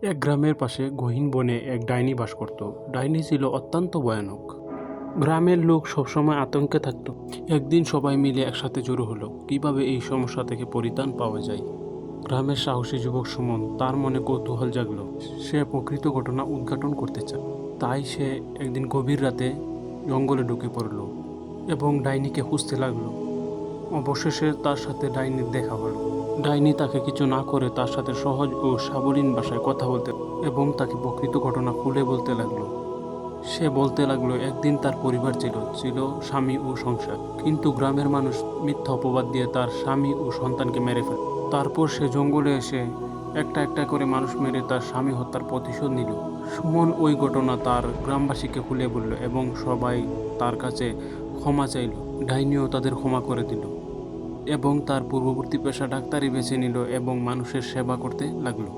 এক গ্রামের পাশে গহীন বনে এক ডাইনি বাস করত। ডাইনি ছিল অত্যন্ত ভয়ানক। গ্রামের লোক সবসময় আতঙ্কে থাকত। একদিন সবাই মিলে একসাথে জড়ো হলো কিভাবে এই সমস্যা থেকে পরিত্রাণ পাওয়া যায়। গ্রামের সাহসী যুবক সুমন, তার মনে কৌতূহল জাগলো। সে প্রকৃত ঘটনা উদ্ঘাটন করতে চায়। তাই সে একদিন গভীর রাতে জঙ্গলে ঢুকে পড়ল এবং ডাইনিকে খুঁজতে লাগলো। অবশেষে তার সাথে ডাইনির দেখা হলো। ডাইনি তাকে কিছু না করে তার সাথে সহজ ও সাবলীল ভাষায় কথা বলতে এবং তাকে প্রকৃত ঘটনা খুলে বলতে লাগলো। সে বলতে লাগলো একদিন তার পরিবার ছিল স্বামী ও সংসার, কিন্তু গ্রামের মানুষ মিথ্যা অপবাদ দিয়ে তার স্বামী ও সন্তানকে মেরে ফেলে। তারপর সে জঙ্গলে এসে একটা একটা করে মানুষ মেরে তার স্বামী হত্যার প্রতিশোধ নিল। সুমন ওই ঘটনা তার গ্রামবাসীকে খুলে বলল এবং সবাই তার কাছে ক্ষমা চাইল। ডাইনিও তাদের ক্ষমা করে দিল এবং তার পূর্ববর্তী পেশা ডাক্তারি বেছে নিল এবং মানুষের সেবা করতে লাগলো।